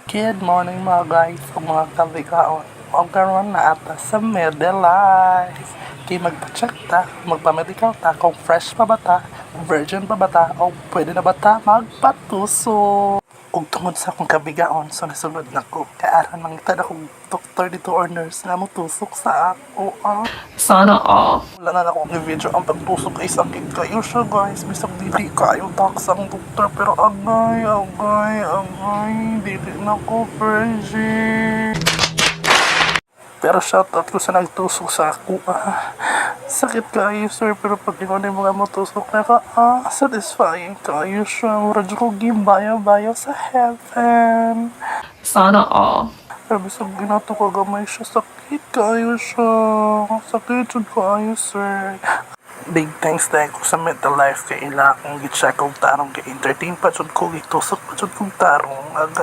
Good morning mga guys o mga kabikaon. O karon na ata sa Medelife. Kaya magpa-check ta, magpa-medical ta kung fresh pa ba ta, virgin pa ba ta, o pwede na ba ta magpatuso. Ug tungod sa akong kabigaon, so nasunod na ko. Kaaran mang tada akong doktor dito or nurse na mo tusok sa ako. Sana all. Wala na akong i-video ang pagtusok ay sakit kayo siya guys. Bisag dili kayo tax ang doktor pero agay, dili na ko virgin. Pero shoutout ko sa nagtusok sa ako sakit kayo sir pero pag ikaw na yung mga matusok na ka satisfying kayo siya. Radyo ko gimbaya-baya sa heaven. Sana all. Pero bisag ginato ko gamay siya, sakit kayo siya. Sakit jud kayo sir. Big thanks dahil ko sa Medelife kay ila akong gi-check og tarong kay entertain pa jud ko gitusok pa jud kong tarong agay.